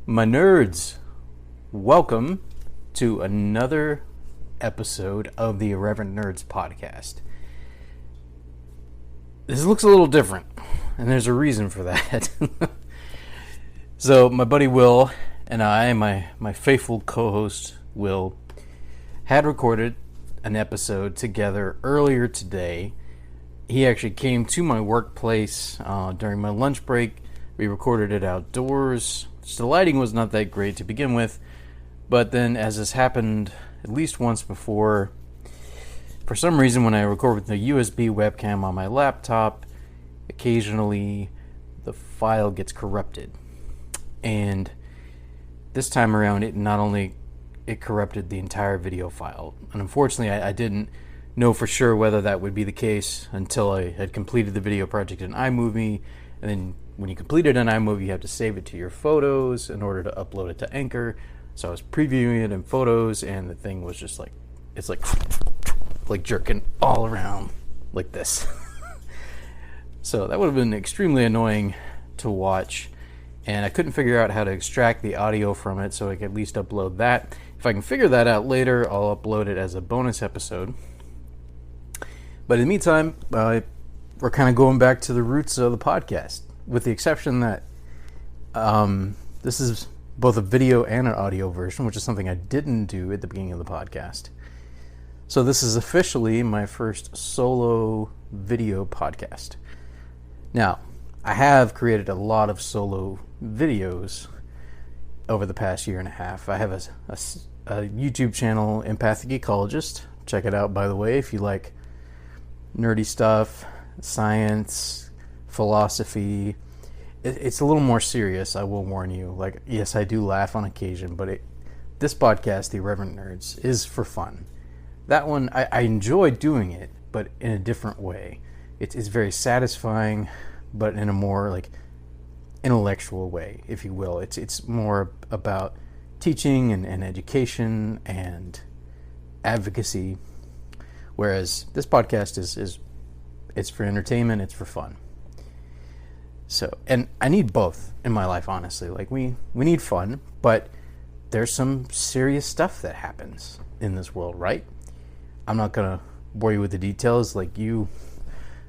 My nerds, welcome to another episode of the Irreverent Nerds podcast. This looks a little different, and there's a reason for that. So, my buddy Will and I, my faithful co-host Will, had recorded an episode together earlier today. He actually came to my workplace during my lunch break. We recorded it outdoors. The lighting was not that great to begin with, but then as has happened at least once before, for some reason when I record with the USB webcam on my laptop, occasionally the file gets corrupted. And this time around, it corrupted the entire video file. And unfortunately, I didn't know for sure whether that would be the case until I had completed the video project in iMovie. And then when you complete it in iMovie, you have to save it to your photos in order to upload it to Anchor. So I was previewing it in Photos, and the thing was just it's like jerking all around like this. So that would have been extremely annoying to watch, and I couldn't figure out how to extract the audio from it so I could at least upload that. If I can figure that out later, I'll upload it as a bonus episode. But in the meantime, we're kind of going back to the roots of the podcast, with the exception that this is both a video and an audio version, which is something I didn't do at the beginning of the podcast. So this is officially my first solo video podcast. Now, I have created a lot of solo videos over the past year and a half. I have a YouTube channel, Empathic Ecologist. Check it out, by the way, if you like nerdy stuff, science, philosophy. It's a little more serious, I will warn you. Like, yes, I do laugh on occasion, but this podcast, The Irreverent Nerds, is for fun. That one, I enjoy doing it, but in a different way. It's very satisfying, but in a more intellectual way, if you will. It's more about teaching and education and advocacy, whereas this podcast it's for entertainment, it's for fun. So, and I need both in my life, honestly. We need fun, but there's some serious stuff that happens in this world, right? I'm not going to bore you with the details. You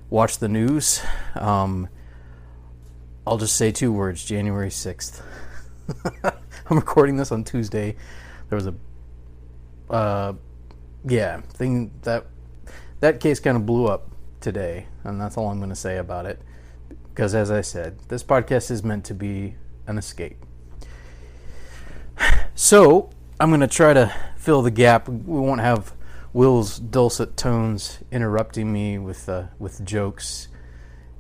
watch the news. I'll just say two words: January 6th. I'm recording this on Tuesday. There was thing that case kind of blew up today, and that's all I'm going to say about it. Because as I said, this podcast is meant to be an escape. So I'm going to try to fill the gap. We won't have Will's dulcet tones interrupting me with jokes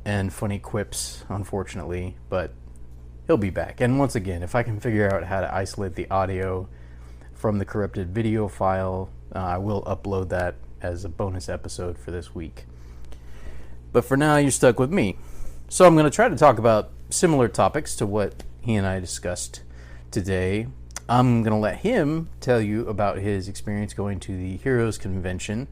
and funny quips, unfortunately, but he'll be back. And once again, if I can figure out how to isolate the audio from the corrupted video file, I will upload that as a bonus episode for this week. But for now, you're stuck with me. So I'm going to try to talk about similar topics to what he and I discussed today. I'm going to let him tell you about his experience going to the Heroes Convention.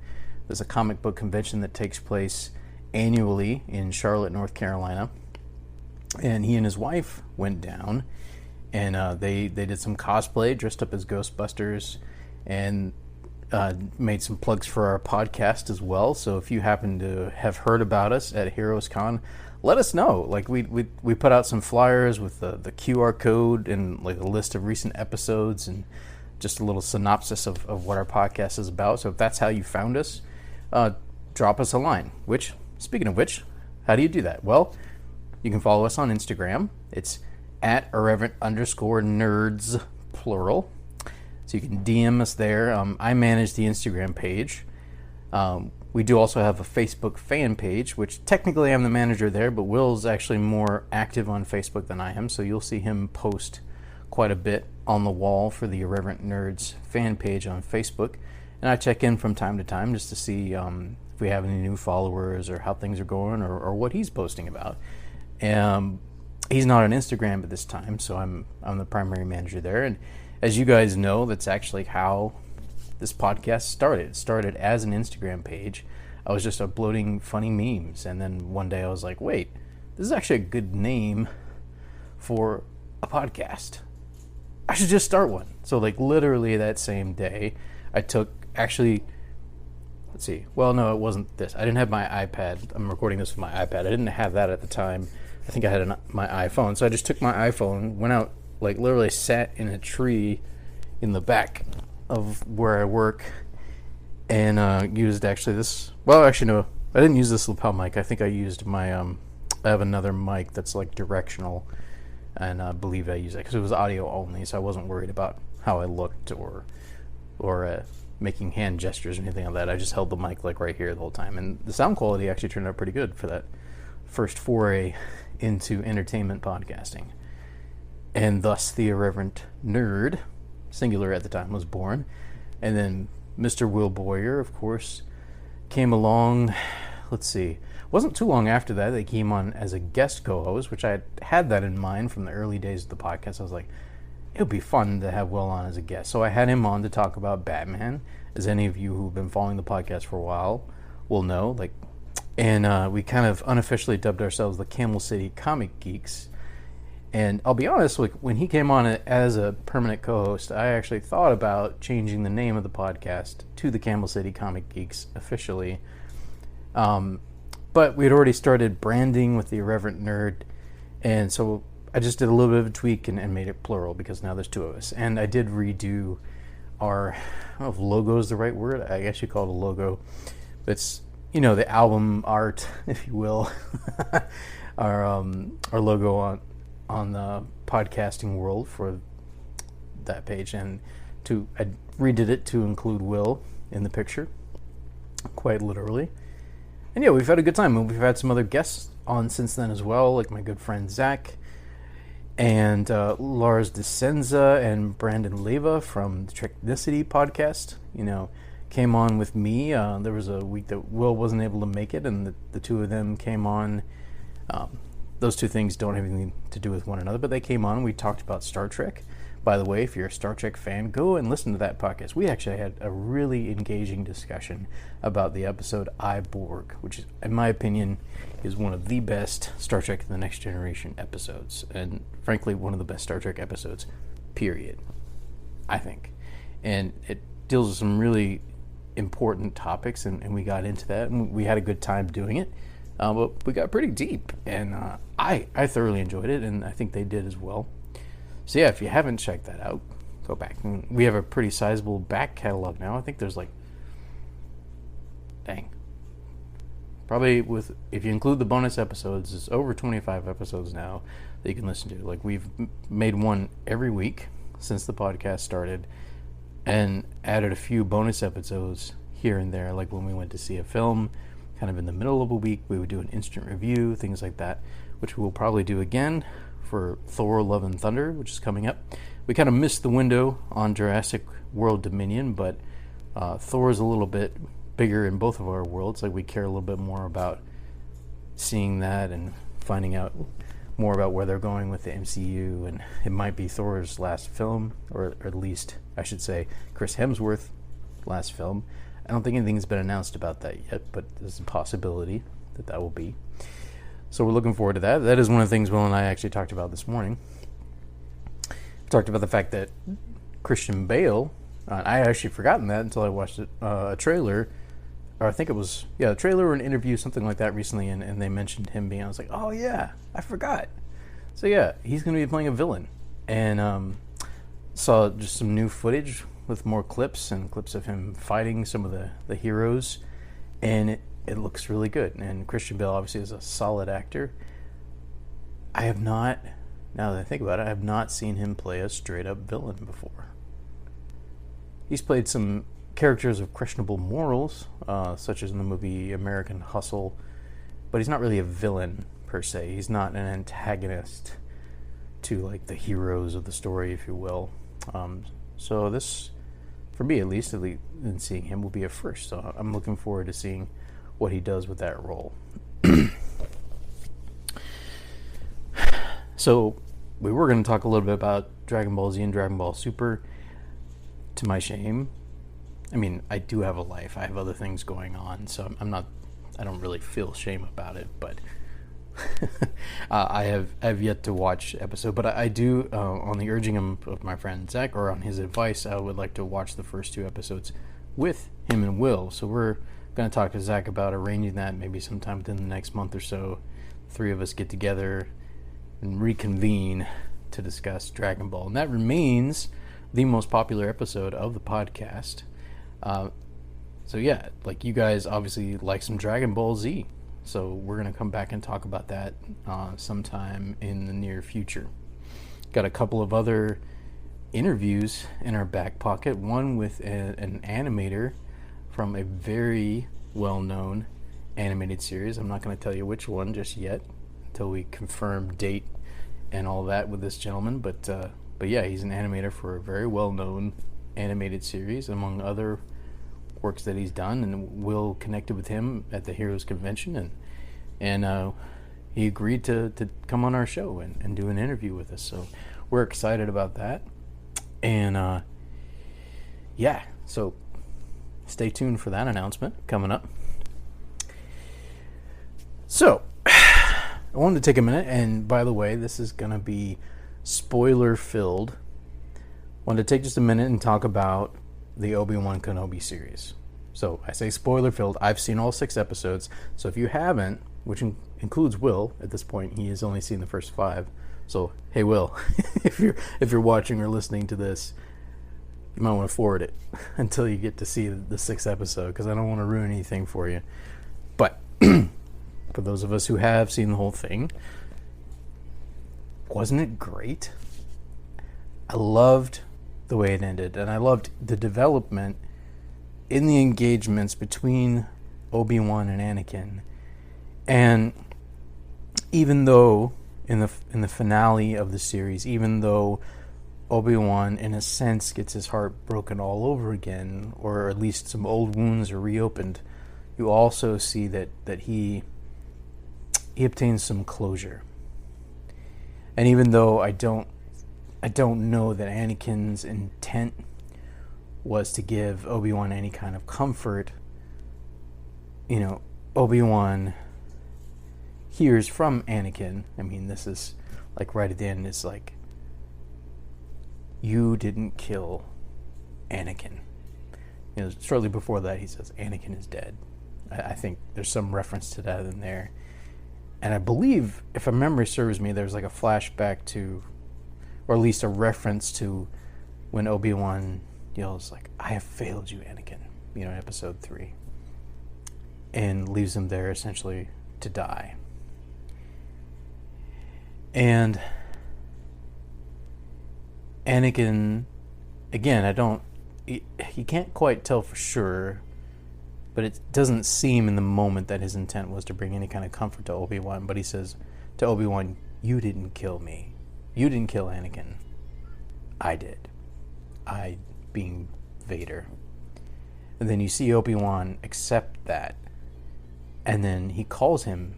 There's a comic book convention that takes place annually in Charlotte, North Carolina. And he and his wife went down, and they did some cosplay, dressed up as Ghostbusters, and made some plugs for our podcast as well. So if you happen to have heard about us at Heroes Con, let us know. We put out some flyers with the QR code and a list of recent episodes and just a little synopsis of what our podcast is about. So if that's how you found us, drop us a line. Speaking of which, how do you do that? Well, you can follow us on Instagram. It's at irreverent_nerds, plural. So you can DM us there. I manage the Instagram page. We do also have a Facebook fan page, which technically I'm the manager there, but Will's actually more active on Facebook than I am, so you'll see him post quite a bit on the wall for the Irreverent Nerds fan page on Facebook. And I check in from time to time just to see if we have any new followers or how things are going or what he's posting about. He's not on Instagram at this time, so I'm the primary manager there. And as you guys know, that's actually how this podcast started. It started as an Instagram page. I was just uploading funny memes, and then one day I was like, wait, this is actually a good name for a podcast. I should just start one. So like literally that same day, I took actually. Let's see. Well, no, it wasn't this. I didn't have my iPad. I'm recording this with my iPad. I didn't have that at the time. I think I had my iPhone. So I just took my iPhone, went out, like literally sat in a tree in the back of where I work, and used actually this. Well, actually, no. I didn't use this lapel mic. I think I used my. I have another mic that's like directional, and I believe I used it because it was audio only, so I wasn't worried about how I looked or making hand gestures or anything like that. I just held the mic like right here the whole time, and the sound quality actually turned out pretty good for that first foray into entertainment podcasting. And thus the irreverent nerd, singular at the time, was born. And then Mr. Will Boyer, of course, came along. Let's see, wasn't too long after that they came on as a guest co-host, which I had that in mind from the early days of the podcast. I was like, it would be fun to have Will on as a guest. So I had him on to talk about Batman, as any of you who've been following the podcast for a while will know. And we kind of unofficially dubbed ourselves the Camel City Comic Geeks. And I'll be honest, like when he came on as a permanent co-host, I actually thought about changing the name of the podcast to the Camel City Comic Geeks officially. But we had already started branding with the Irreverent Nerd, and so I just did a little bit of a tweak and made it plural because now there's two of us. And I did redo our, I don't know if logo is the right word. I guess you call it a logo. It's, the album art, if you will. our logo on the podcasting world for that page. And I redid it to include Will in the picture, quite literally. And yeah, we've had a good time. We've had some other guests on since then as well, like my good friend Zach, and Lars DeSenza and Brandon Leva from the Technicity podcast, came on with me. There was a week that Will wasn't able to make it, and the two of them came on. Those two things don't have anything to do with one another, but they came on. We talked about Star Trek. By the way, if you're a Star Trek fan, go and listen to that podcast. We actually had a really engaging discussion about the episode I, Borg, which is, in my opinion, is one of the best Star Trek The Next Generation episodes, and frankly, one of the best Star Trek episodes, period, I think. And it deals with some really important topics, and we got into that, and we had a good time doing it, but we got pretty deep, and I thoroughly enjoyed it, and I think they did as well. So yeah, if you haven't checked that out, go back. And we have a pretty sizable back catalog now. I think there's probably if you include the bonus episodes, it's over 25 episodes now that you can listen to. Like, we've made one every week since the podcast started, and added a few bonus episodes here and there. Like when we went to see a film, kind of in the middle of a week, we would do an instant review, things like that, which we'll probably do again for Thor Love and Thunder, which is coming up. We kind of missed the window on Jurassic World Dominion, but Thor is a little bit bigger in both of our worlds. Like, we care a little bit more about seeing that and finding out more about where they're going with the MCU, and it might be Thor's last film, or at least, I should say, Chris Hemsworth's last film. I don't think anything's been announced about that yet, but there's a possibility that will be. So we're looking forward to that. That is one of the things Will and I actually talked about this morning. We talked about the fact that Christian Bale, I had actually forgotten that until I watched a trailer, or I think it was, a trailer or an interview, something like that recently, and they mentioned him being, I was like, oh yeah, I forgot. So yeah, he's going to be playing a villain. And saw just some new footage with more clips of him fighting some of the heroes, and it looks really good. And Christian Bale obviously is a solid actor. I have not, now that I think about it, I have not seen him play a straight up villain before. He's played some characters of questionable morals, such as in the movie American Hustle, but he's not really a villain per se. He's not an antagonist to like the heroes of the story, if you will. So this, for me at least in seeing him, will be a first. So I'm looking forward to seeing what he does with that role. So we were going to talk a little bit about Dragon Ball Z and Dragon Ball Super. To my shame, I mean, I do have a life. I have other things going on, so I don't really feel shame about it. But I have yet to watch episode, but I do, on the urging of my friend Zach, or on his advice, I would like to watch the first 2 episodes with him and Will. So we're going to talk to Zach about arranging that maybe sometime within the next month or so. 3 of us get together and reconvene to discuss Dragon Ball, and that remains the most popular episode of the podcast. So yeah, like, you guys obviously like some Dragon Ball Z, so we're going to come back and talk about that sometime in the near future. Got a couple of other interviews in our back pocket, one with an animator from a very well-known animated series. I'm not going to tell you which one just yet until we confirm date and all that with this gentleman, but yeah, he's an animator for a very well-known animated series, among other works that he's done, and Will connected with him at the Heroes Convention, and he agreed to come on our show and do an interview with us, so we're excited about that. And yeah, so stay tuned for that announcement coming up. So I wanted to take a minute, and by the way, this is going to be spoiler filled. Wanted to take just a minute and talk about the Obi-Wan Kenobi series. So I say spoiler filled. I've seen all 6 episodes. So if you haven't, which includes Will at this point, he has only seen the first 5. So hey, Will, if you're watching or listening to this, you might want to forward it until you get to see the 6th episode, because I don't want to ruin anything for you. But for those of us who have seen the whole thing, wasn't it great? I loved the way it ended, and I loved the development in the engagements between Obi-Wan and Anakin. And even though in the finale of the series, even though Obi-Wan in a sense gets his heart broken all over again, or at least some old wounds are reopened, you also see that he obtains some closure. And even though I don't know that Anakin's intent was to give Obi-Wan any kind of comfort, you know, Obi-Wan hears from Anakin. I mean, this is like right at the end, it's like, you didn't kill Anakin. You know, shortly before that, he says, Anakin is dead. I think there's some reference to that in there. And I believe, if my memory serves me, there's like a flashback to, or at least a reference to, when Obi-Wan yells like, I have failed you, Anakin, you know, in episode 3. And leaves him there essentially to die. And Anakin, again, he can't quite tell for sure, but it doesn't seem in the moment that his intent was to bring any kind of comfort to Obi-Wan. But he says to Obi-Wan, you didn't kill me. You didn't kill Anakin. I did. I being Vader. And then you see Obi-Wan accept that. And then he calls him,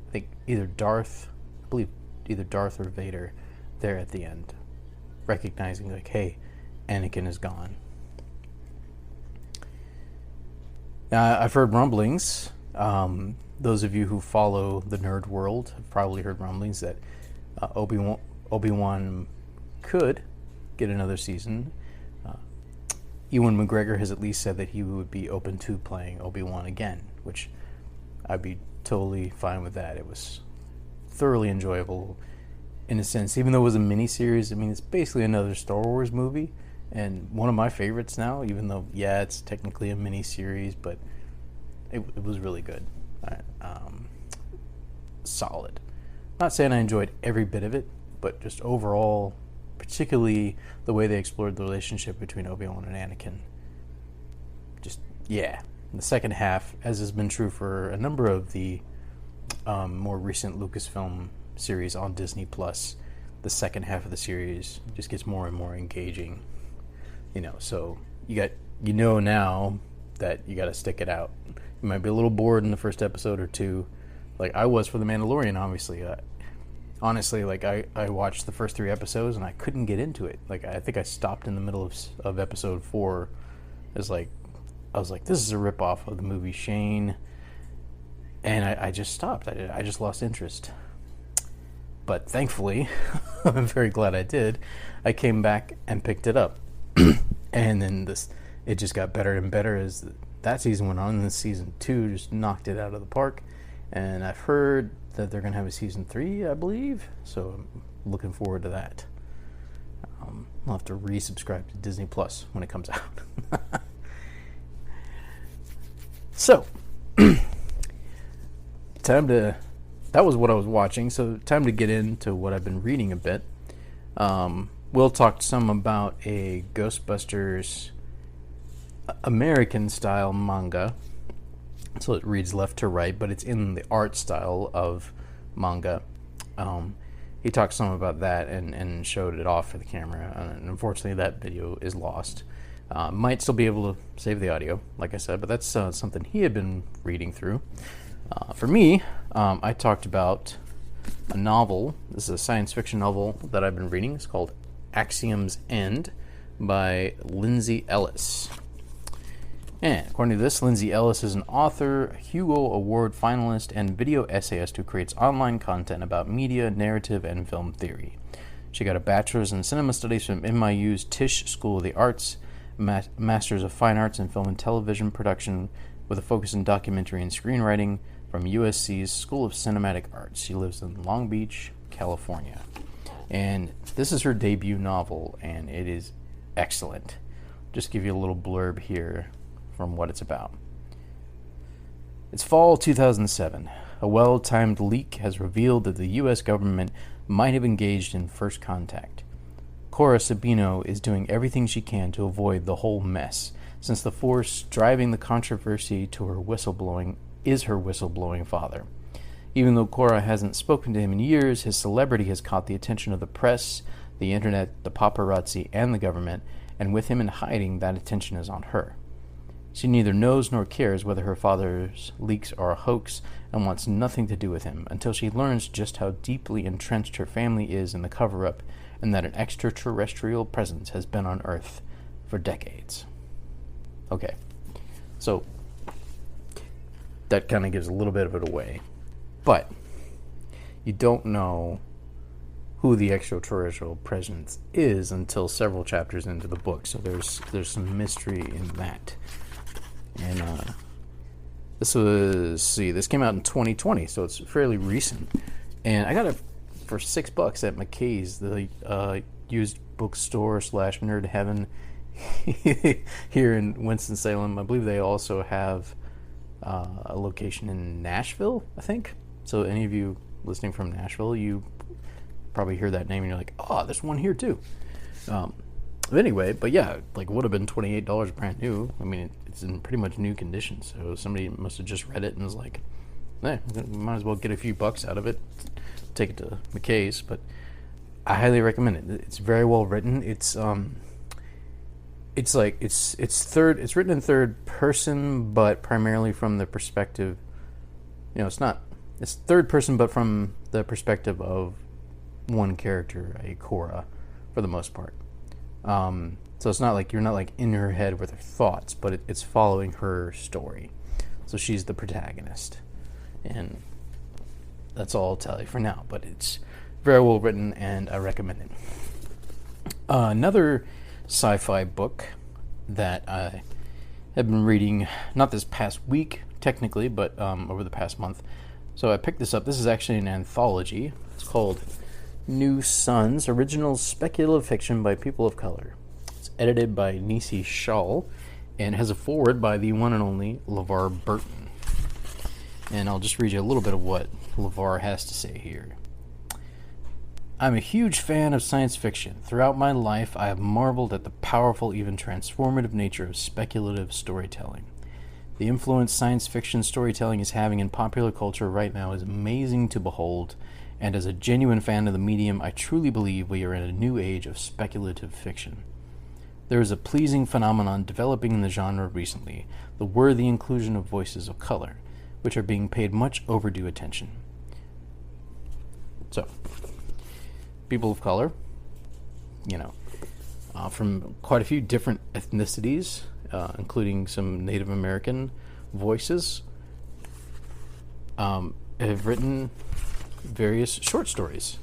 I think either Darth or Vader there at the end. Recognizing like, hey, Anakin is gone. Now, I've heard rumblings. Those of you who follow the nerd world have probably heard rumblings that Obi-Wan could get another season. Ewan McGregor has at least said that he would be open to playing Obi-Wan again, which I'd be totally fine with that. It was thoroughly enjoyable in a sense, even though it was a mini-series. I mean, it's basically another Star Wars movie, and one of my favorites now, even though, yeah, it's technically a mini-series, but it was really good. Solid. Not saying I enjoyed every bit of it, but just overall, particularly the way they explored the relationship between Obi-Wan and Anakin. Just, yeah. In the second half, as has been true for a number of the more recent Lucasfilm series on Disney Plus, the second half of the series just gets more and more engaging. You know, so you know now that you got to stick it out. You might be a little bored in the first episode or two, like I was for The Mandalorian, obviously. Honestly, like I watched the first 3 episodes and I couldn't get into it. Like I think I stopped in the middle of episode 4. I was like, this is a ripoff of the movie Shane. And I just stopped. I just lost interest. But thankfully, I'm very glad I did. I came back and picked it up. And then it just got better and better as that season went on. And season 2 just knocked it out of the park. And I've heard that they're going to have a season 3, I believe. So I'm looking forward to that. I'll have to resubscribe to Disney Plus when it comes out. So, that was what I was watching, so time to get into what I've been reading a bit. We'll talk some about a Ghostbusters American-style manga. So it reads left to right, but it's in the art style of manga. He talked some about that and showed it off for the camera, and unfortunately that video is lost. Might still be able to save the audio, like I said, but that's something he had been reading through. For me, I talked about a novel. This is a science fiction novel that I've been reading. It's called Axiom's End by Lindsay Ellis. And according to this, Lindsay Ellis is an author, Hugo Award finalist, and video essayist who creates online content about media, narrative, and film theory. She got a bachelor's in cinema studies from NYU's Tisch School of the Arts, master's of fine arts in film and television production with a focus in documentary and screenwriting from USC's School of Cinematic Arts. She lives in Long Beach, California. And this is her debut novel, and it is excellent. Just give you a little blurb here from what it's about. It's fall 2007. A well-timed leak has revealed that the U.S. government might have engaged in first contact. Cora Sabino is doing everything she can to avoid the whole mess, since the force driving the controversy to her whistleblowing is her whistleblowing father. Even though Cora hasn't spoken to him in years, his celebrity has caught the attention of the press, the internet, the paparazzi, and the government, and with him in hiding, that attention is on her. She neither knows nor cares whether her father's leaks are a hoax and wants nothing to do with him until she learns just how deeply entrenched her family is in the cover-up and that an extraterrestrial presence has been on Earth for decades. Okay, so that kind of gives a little bit of it away. But you don't know who the extraterrestrial presence is until several chapters into the book, so there's some mystery in that. And this came out in 2020, so it's fairly recent. And I got it for $6 at McKay's, the used bookstore / nerd heaven here in Winston-Salem. I believe they also have a location in Nashville, I think. So any of you listening from Nashville, you probably hear that name and you're like, oh, there's one here too. Anyway, but yeah, like would have been $28 brand new. I mean, it's in pretty much new condition, so somebody must have just read it and was like, "Hey, might as well get a few bucks out of it, take it to McKay's." But I highly recommend it. It's very well written. It's written in third person, but primarily from the perspective. It's third person, but from the perspective of one character, a Cora, for the most part. So it's not like you're not like in her head with her thoughts, but it's following her story. So she's the protagonist, and that's all I'll tell you for now. But it's very well written, and I recommend it. Another sci-fi book that I have been reading, not this past week technically, but over the past month. So I picked this up. This is actually an anthology. It's called New Suns, Original Speculative Fiction by People of Color. It's edited by Nisi Shawl and has a foreword by the one and only LeVar Burton. And I'll just read you a little bit of what LeVar has to say here. I'm a huge fan of science fiction. Throughout my life, I have marveled at the powerful, even transformative nature of speculative storytelling. The influence science fiction storytelling is having in popular culture right now is amazing to behold, and as a genuine fan of the medium, I truly believe we are in a new age of speculative fiction. There is a pleasing phenomenon developing in the genre recently, the worthy inclusion of voices of color, which are being paid much overdue attention. So, people of color, from quite a few different ethnicities, including some Native American voices. have written various short stories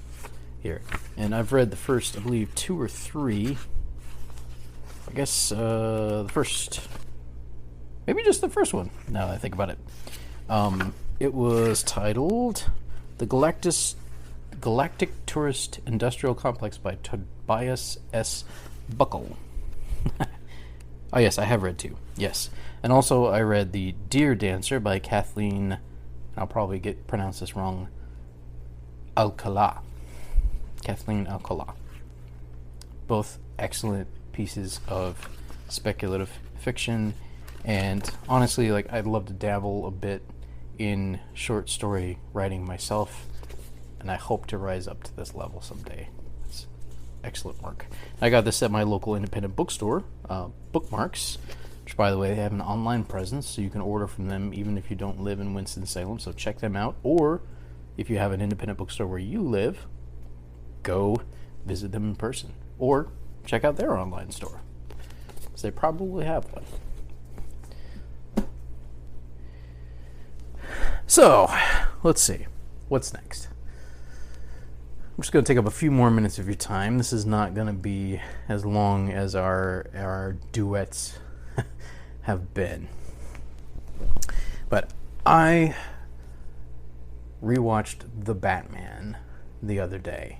here, and I've read the first, I believe, 2 or 3. I guess the first, maybe just the first one. Now that I think about it, it was titled "The Galactic Tourist Industrial Complex" by Tobias S. Buckle. Oh yes, I have read 2. Yes, and also I read "The Deer Dancer" by Kathleen. I'll probably pronounce this wrong. Kathleen Alcala. Both excellent pieces of speculative fiction, and honestly, like, I'd love to dabble a bit in short story writing myself, and I hope to rise up to this level someday. It's excellent work. I got this at my local independent bookstore, Bookmarks, which, by the way, they have an online presence, so you can order from them even if you don't live in Winston-Salem, so check them out. Or if you have an independent bookstore where you live, go visit them in person, or check out their online store, because they probably have one. So, let's see. What's next? I'm just going to take up a few more minutes of your time. This is not going to be as long as our duets have been. But I rewatched The Batman the other day.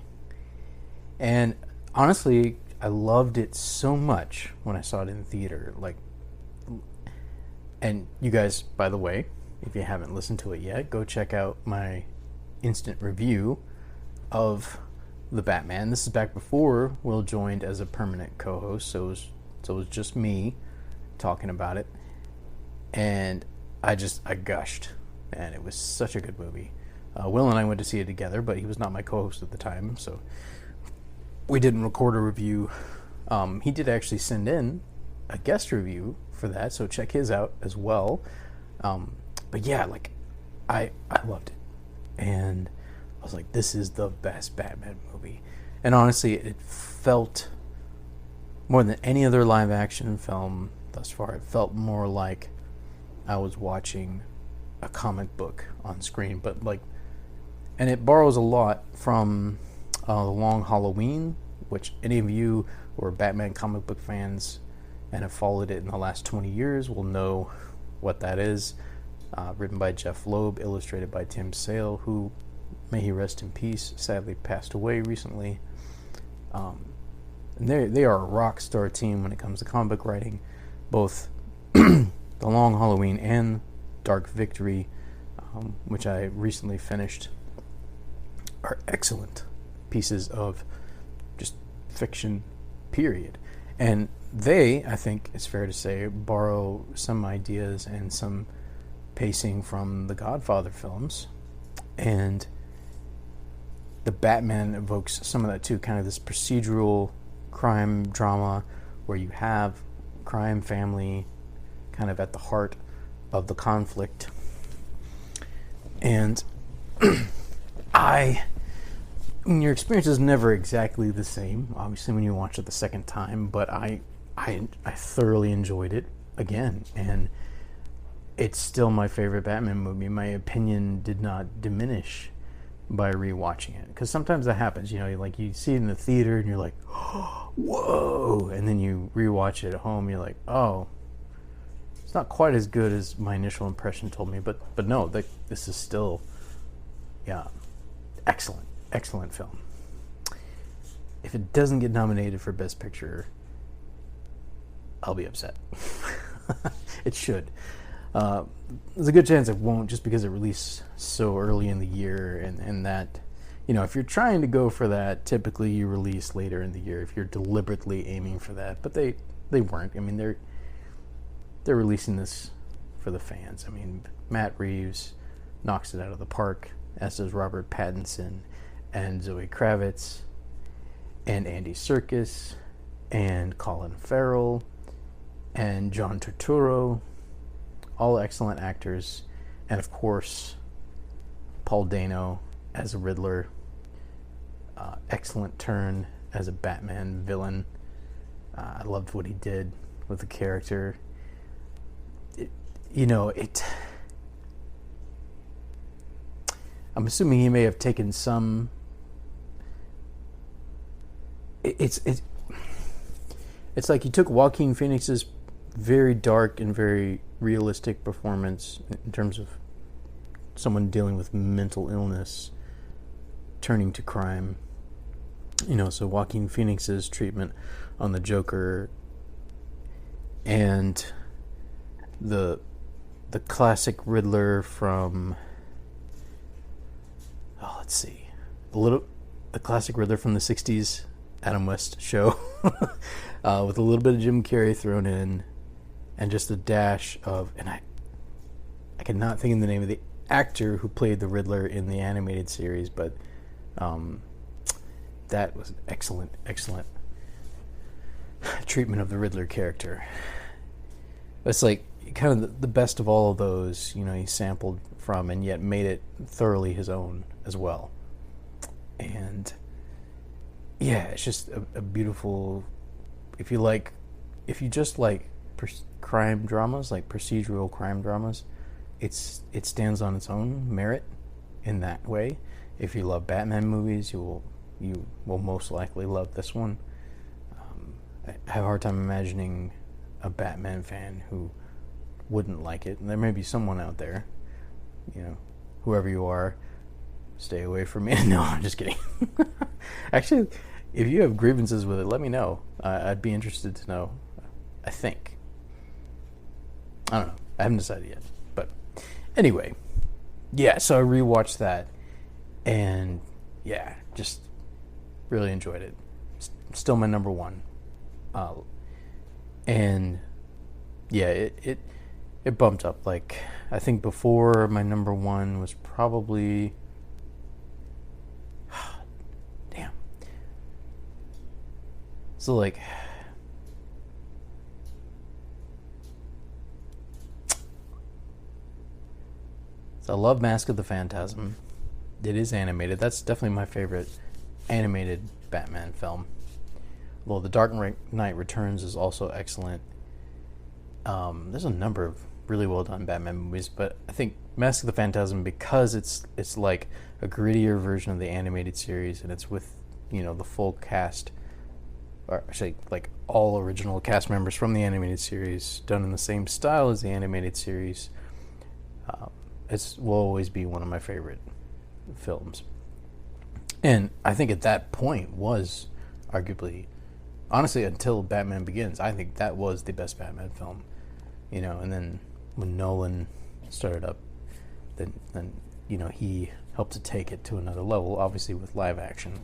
And honestly, I loved it so much when I saw it in theater. And you guys, by the way, if you haven't listened to it yet, go check out my instant review of The Batman. This is back before Will joined as a permanent co-host, so it was just me talking about it. And I gushed, and it was such a good movie. Will and I went to see it together, but he was not my co-host at the time, so we didn't record a review. He did actually send in a guest review for that, so check his out as well. But yeah, like, I loved it, and I was like, this is the best Batman movie. And honestly, it felt more than any other live action film thus far. It felt more like I was watching a comic book on screen, and it borrows a lot from The Long Halloween, which any of you who are Batman comic book fans and have followed it in the last 20 years will know what that is. Written by Jeff Loeb, illustrated by Tim Sale, who, may he rest in peace, sadly passed away recently. And they are a rock star team when it comes to comic book writing. Both The Long Halloween and Dark Victory, which I recently finished, are excellent pieces of just fiction, period. And they, I think it's fair to say, borrow some ideas and some pacing from the Godfather films. And the Batman evokes some of that too, kind of this procedural crime drama where you have crime family kind of at the heart of the conflict. And your experience is never exactly the same, obviously, when you watch it the second time, but I thoroughly enjoyed it again, and it's still my favorite Batman movie. My opinion did not diminish by rewatching it, because sometimes that happens, you see it in the theater and you're like, oh, whoa, and then you rewatch it at home, you're like, oh, it's not quite as good as my initial impression told me, but no, this is still, yeah, excellent film. If it doesn't get nominated for Best Picture, I'll be upset. It should. There's a good chance it won't, just because it released so early in the year, and that, if you're trying to go for that, typically you release later in the year if you're deliberately aiming for that. But they weren't. I mean, they're releasing this for the fans. I mean, Matt Reeves knocks it out of the park, as does Robert Pattinson and Zoe Kravitz and Andy Serkis and Colin Farrell and John Turturro. All excellent actors. And of course, Paul Dano as a Riddler. Excellent turn as a Batman villain. I loved what he did with the character. I'm assuming he may have taken some. It's like he took Joaquin Phoenix's very dark and very realistic performance in terms of someone dealing with mental illness turning to crime. So Joaquin Phoenix's treatment on the Joker and the classic Riddler from the classic Riddler from the 60s Adam West show with a little bit of Jim Carrey thrown in and just a dash of, and I cannot think of the name of the actor who played the Riddler in the animated series, but that was excellent treatment of the Riddler character. It's like kind of the best of all of those, he sampled from and yet made it thoroughly his own as well. And yeah, it's just a beautiful, if you just like crime dramas, like procedural crime dramas, it stands on its own merit in that way. If you love Batman movies, you will most likely love this one. I have a hard time imagining a Batman fan who wouldn't like it. And there may be someone out there, whoever you are, stay away from me. No, I'm just kidding. Actually, if you have grievances with it, let me know. I'd be interested to know. I think. I don't know. I haven't decided yet. But anyway, yeah, so I rewatched that. And yeah, just really enjoyed it. Still my number one. And yeah, it bumped up. Like, I think before my number one was probably, damn. So like, so I love Mask of the Phantasm. It is animated. That's definitely my favorite animated Batman film. Well, The Dark Knight Returns is also excellent. There's a number of really well done Batman movies, but I think Mask of the Phantasm, because it's like a grittier version of the animated series, and it's with the full cast, or actually like all original cast members from the animated series, done in the same style as the animated series. It will always be one of my favorite films, and I think at that point was arguably, honestly, until Batman Begins, I think that was the best Batman film. And then when Nolan started up, then he helped to take it to another level, obviously with live action.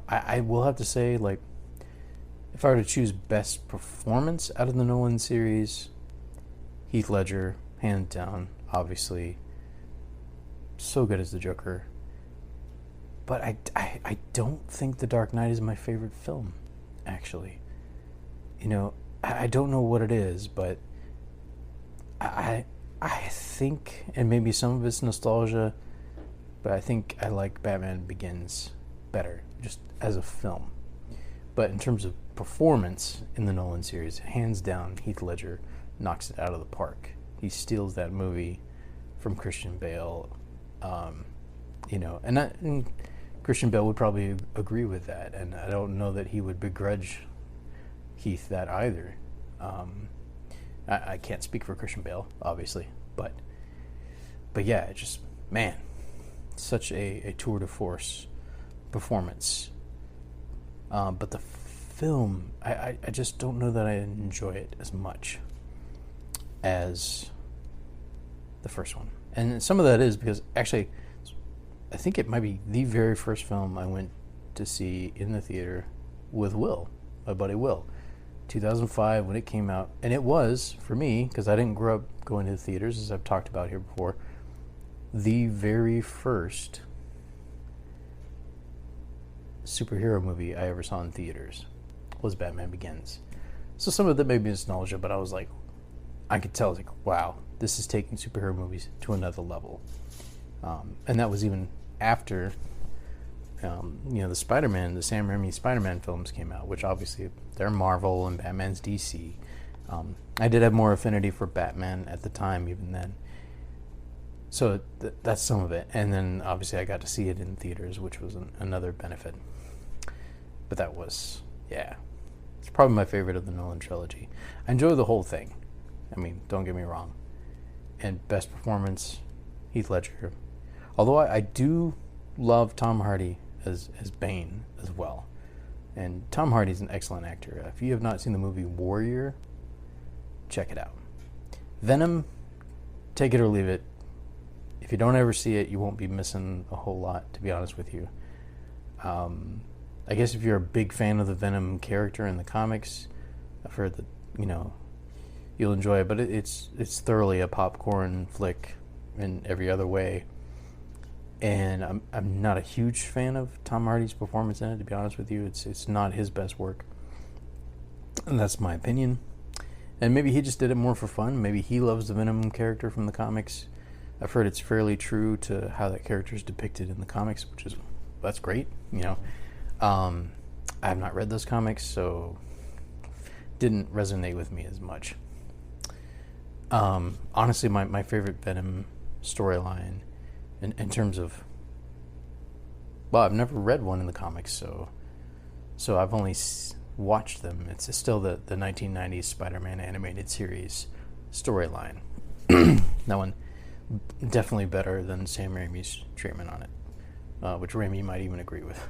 I will have to say, like, if I were to choose best performance out of the Nolan series, Heath Ledger, hands down, obviously, so good as the Joker. But I don't think The Dark Knight is my favorite film, actually. I don't know what it is, but I think, and maybe some of it's nostalgia, but I think I like Batman Begins better, just as a film. But in terms of performance in the Nolan series, hands down, Heath Ledger knocks it out of the park. He steals that movie from Christian Bale, and Christian Bale would probably agree with that, and I don't know that he would begrudge Heath that either. I can't speak for Christian Bale, obviously, but yeah, it just, man, such a tour de force performance. But the film, I just don't know that I enjoy it as much as the first one. And some of that is because, actually, I think it might be the very first film I went to see in the theater with Will, my buddy Will. 2005 when it came out. And it was, for me, because I didn't grow up going to the theaters, as I've talked about here before, the very first superhero movie I ever saw in theaters was Batman Begins. So some of that may be nostalgia, but I was like, I could tell, like, wow, this is taking superhero movies to another level. And that was even after, the Spider-Man, the Sam Raimi Spider-Man films came out, which obviously they're Marvel and Batman's DC. I did have more affinity for Batman at the time, even then. So that's some of it. And then obviously I got to see it in theaters, which was another benefit. But that was, yeah, it's probably my favorite of the Nolan trilogy. I enjoy the whole thing. I mean, don't get me wrong. And best performance, Heath Ledger. Although I do love Tom Hardy as Bane as well. And Tom Hardy's an excellent actor. If you have not seen the movie Warrior, check it out. Venom, take it or leave it. If you don't ever see it, you won't be missing a whole lot, to be honest with you. I guess if you're a big fan of the Venom character in the comics, I've heard that, you'll enjoy it, but it's thoroughly a popcorn flick in every other way. And I'm not a huge fan of Tom Hardy's performance in it, to be honest with you. It's not his best work. And that's my opinion. And maybe he just did it more for fun. Maybe he loves the Venom character from the comics. I've heard it's fairly true to how that character is depicted in the comics, that's great, I have not read those comics, so didn't resonate with me as much. Honestly, my favorite Venom storyline in terms of, well, I've never read one in the comics, so I've only watched them. It's still the 1990s Spider-Man animated series storyline. That one definitely better than Sam Raimi's treatment on it, which Raimi might even agree with.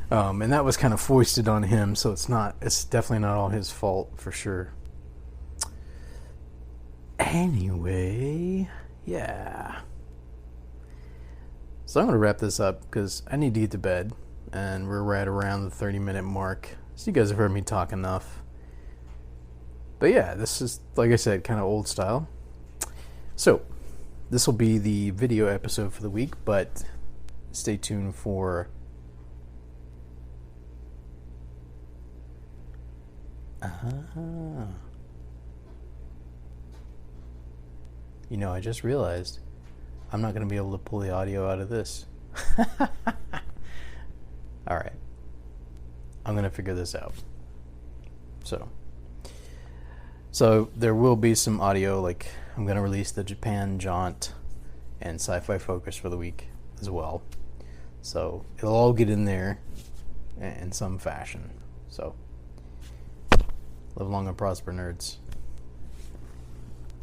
And that was kind of foisted on him, so it's definitely not all his fault, for sure. Anyway, yeah. So I'm going to wrap this up because I need to get to bed, and we're right around the 30-minute mark. So you guys have heard me talk enough. But yeah, this is, like I said, kind of old style. So, this will be the video episode for the week, but stay tuned for I just realized I'm not going to be able to pull the audio out of this. Alright. I'm going to figure this out. So there will be some audio, like I'm going to release the Japan Jaunt and Sci-Fi Focus for the week as well. So it'll all get in there in some fashion. So live long and prosper, nerds.